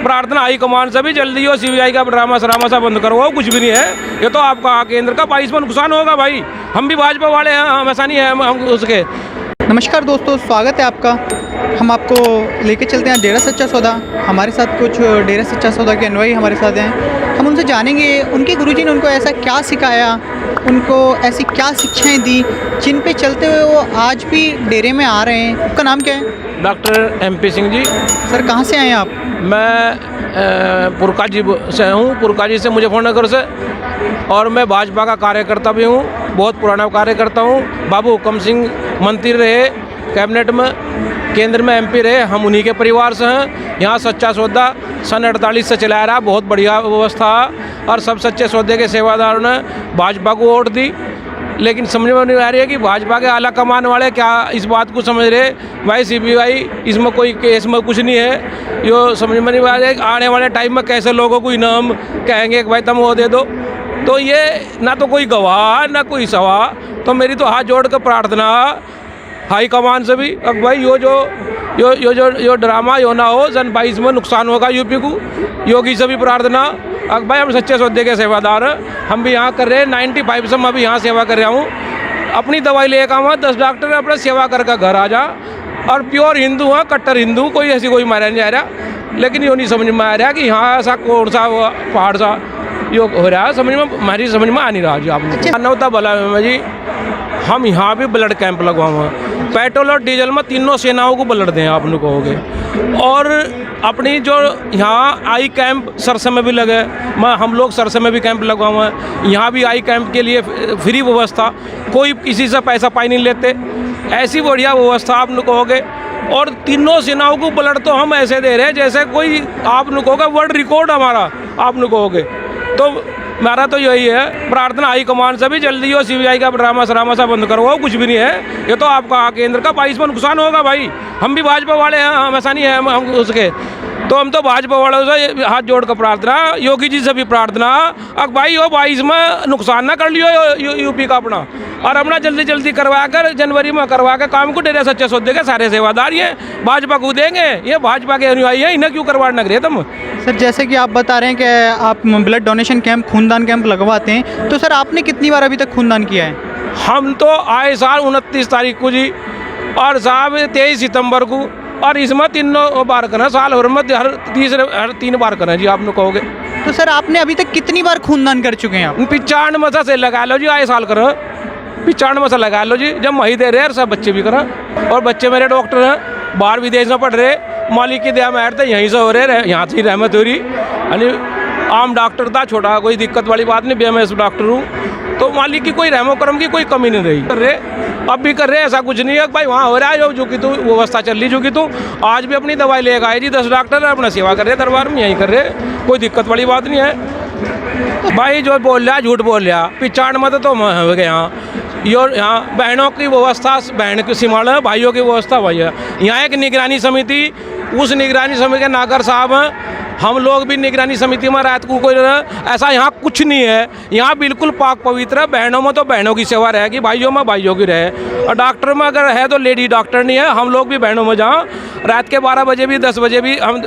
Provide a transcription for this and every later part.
प्रार्थना हाईकमान से भी जल्दी हो सीबीआई का ड्रामा सरामा सा बंद करो, कुछ भी नहीं है। ये तो आपका केंद्र का 22 में नुकसान होगा भाई। हम भी भाजपा वाले हैं, हम ऐसा नहीं है हम उसके। नमस्कार दोस्तों, स्वागत है आपका। हम आपको लेके चलते हैं डेरा सच्चा सौदा। हमारे साथ कुछ डेरा सच्चा सौदा के अनुयायी हमारे साथ हैं। हम उनसे जानेंगे उनके गुरुजी ने उनको ऐसा क्या सिखाया, उनको ऐसी क्या शिक्षाएं दी जिन पे चलते हुए वो आज भी डेरे में आ रहे हैं। आपका नाम क्या है? Doctor MP Singh ji. Sir कहाँ से आए हैं आप? मैं पुरकाजी से हूँ, पुरकाजी से मुजफ्फरनगर से, और मैं भाजपा का कार्यकर्ता भी हूँ, बहुत पुराना कार्यकर्ता हूँ। बाबू हुक्म सिंह मंत्री रहे कैबिनेट में, केंद्र में MP रहे, हम उन्हीं के परिवार से हैं। यहाँ सच्चा सौदा सन 48 से चलाया रहा, बहुत बढ़िया व्यवस्था, और सब सच्चे सौदे के सेवादारों ने भाजपा को वोट दी। लेकिन समझ में नहीं आ रही है कि भाजपा के आला कमान वाले क्या इस बात को समझ रहे भाई CBI इसमें कोई केस में कुछ नहीं है। यो समझ में नहीं आ रहा है आने वाले टाइम में कैसे लोगों को इनाम कहेंगे कि भाई तुम वो दे दो। तो ये ना तो कोई गवाह ना कोई सवाह। तो मेरी तो हाथ जोड़ कर प्रार्थना हाई कमान से भी, अब भाई यो ड्रामा यो ना हो, सन 22 में नुकसान होगा यूपी को। योगी से भी प्रार्थना, अब भाई हम सच्चे सौदे के सेवादार हैं, हम भी यहाँ कर रहे हैं। 95 से मैं भी यहाँ सेवा कर रहा हूँ। अपनी दवाई लेकर आऊँ, 10 डॉक्टर अपना सेवा करके घर आ जा। और प्योर हिंदू हैं, कट्टर हिंदू, कोई ऐसी कोई मारा नहीं आ रहा। लेकिन यो नहीं समझ में आ रहा कि यहाँ ऐसा कौन सा पहाड़ सा यो हो रहा है, समझ में हमारी समझ में आ नहीं रहा जी। आपने मानवता भला में जी, हम यहाँ भी ब्लड कैंप लगवाऊँ, पेट्रोल और डीजल में तीनों सेनाओं को ब्लड दें आप लोग कहोगे। और अपनी जो यहाँ आई कैंप सरसे में भी लगे, मैं हम लोग सरसे में भी कैंप लगवाऊँ, यहाँ भी आई कैंप के लिए फ्री व्यवस्था, कोई किसी से पैसा पाई नहीं लेते, ऐसी बढ़िया व्यवस्था आप लोग कहोगे। और तीनों सेनाओं को ब्लड तो हम ऐसे दे रहे हैं जैसे कोई आप लोग कहोगे वर्ल्ड रिकॉर्ड हमारा आप लोग कहोगे। तो मेरा तो यही है प्रार्थना हाईकमान से भी जल्दी हो CBI का ड्रामा सरामा सा बंद करो, कुछ भी नहीं है। ये तो आपका केंद्र का 22 में नुकसान होगा भाई। हम भी भाजपा वाले हैं, हम ऐसा नहीं है हम उसके। तो हम तो भाजपा वालों से हाथ जोड़ कर प्रार्थना, योगी जी से भी प्रार्थना, अब भाई वो 22 में नुकसान ना कर लियो यूपी का अपना, और अपना जल्दी जल्दी करवा कर जनवरी में करवा कर काम को डेरे सच्चे सौदे के सारे सेवादार ये भाजपा को देंगे। ये भाजपा के अनुयायी है, इन्हें क्यों करवा रहे तुम? सर जैसे कि आप बता रहे हैं कि आप ब्लड डोनेशन कैंप, खूनदान कैंप लगवाते हैं, तो सर आपने कितनी बार अभी तक खूनदान किया है? हम तो आए साल 29 तारीख को जी, और साहब 23 सितंबर को, और इसमें तीनों बार करना, साल भर में हर 3 बार करना जी आप लोग कहोगे। तो सर आपने अभी तक कितनी बार खूनदान कर चुके हैं आप? 95 से लगा लो जी, आए साल करो 95 से लगा लो जी, जब वही दे रहे हैं सब बच्चे भी करें। और बच्चे मेरे डॉक्टर हैं, बाहर विदेश में पढ़ रहे, मालिक की दया में तो यहीं से हो रहे, यहाँ से ही रहमत हो रही। यानी आम डॉक्टर था, छोटा कोई दिक्कत वाली बात नहीं, BMS डॉक्टर हूँ, तो मालिक की कोई रहमो करम की कोई कमी नहीं रही। कर रहे अब भी कर रहे, ऐसा कुछ नहीं है भाई वहाँ हो रहा है जो कि तू व्यवस्था चल रही, जो कि तू आज भी अपनी दवाई लेकर आए जी। 10 डॉक्टर अपना सेवा कर रहे दरबार में, यहीं कर रहे, कोई दिक्कत वाली बात नहीं है। भाई जो बोल रहा झूठ बोल रहा, 95 तो हो गए यहाँ बहनों की व्यवस्था, बहन की सिमाड़ है, भाइयों की व्यवस्था भाई है। यहाँ एक निगरानी समिति, उस निगरानी समिति के नागर साहब हैं, हम लोग भी निगरानी समिति में रात को कोई ऐसा यहाँ कुछ नहीं है। यहाँ बिल्कुल पाक पवित्र है, बहनों में तो बहनों की सेवा रहेगी, भाइयों में भाइयों की रहे। और डॉक्टर में अगर है तो लेडी डॉक्टर नहीं है, हम लोग भी बहनों में जहाँ रात के 12 बजे भी 10 बजे भी हम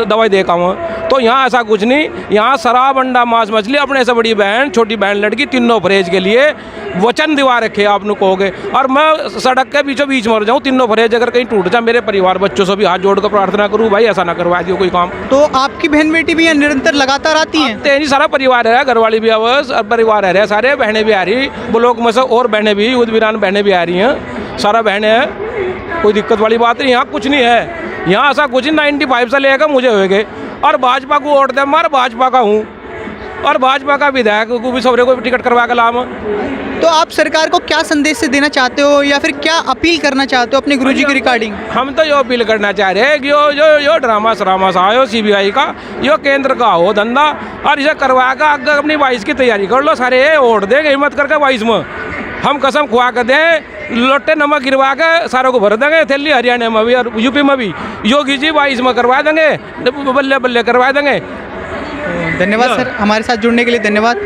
दवाई दे का हूँ। तो यहाँ ऐसा कुछ नहीं, यहाँ शराब अंडा मांस मछली अपने से बड़ी बहन छोटी बहन लड़की तीनों परहेज के लिए वचन दिवा रखे आप लोग कहोगे। और मैं सड़क के बीचों बीच मर जाऊँ, तीनों परहेज अगर कहीं टूट जाए, मेरे परिवार बच्चों से भी हाथ जोड़ कर प्रार्थना करूँ भाई ऐसा ना करवा दियो कोई काम। तो आपकी बहन बेटी भी निरंतर लगातार आती हैं? तेजी सारा परिवार है, घरवाली भी आवास परिवार है, सारे बहनें भी आ रही, ब्लॉक में से और बहनें भी, युद्ध वीरान बहनें भी आ रही हैं, सारा बहनें हैं, कोई दिक्कत वाली बात नहीं। यहाँ कुछ नहीं है, यहाँ ऐसा कुछ नहीं। 95 से लेकर मुझे हो गए, और भाजपा को वोट दे, मैं भाजपा का हूँ, और भाजपा का विधायक को भी सबरे को टिकट करवा कर लाम। तो आप सरकार को क्या संदेश से देना चाहते हो, या फिर क्या अपील करना चाहते हो अपने गुरुजी की रिगार्डिंग? हम तो ये अपील करना चाह रहे हैं कि यो ड्रामा सरामा सा आयो CBI का, यो केंद्र का हो धंधा, और इसे करवा कर अगर अपनी 22 की तैयारी कर लो, सारे वोट देंगे हिम्मत करके 22 में। हम कसम खुआ कर दें, लोटे नमक गिरवा के सारों को भर देंगे थैली, हरियाणा में भी और यूपी में भी। योगी जी 22 में करवा देंगे, बल्ले बल्ले करवा देंगे। धन्यवाद सर, हमारे साथ जुड़ने के लिए धन्यवाद।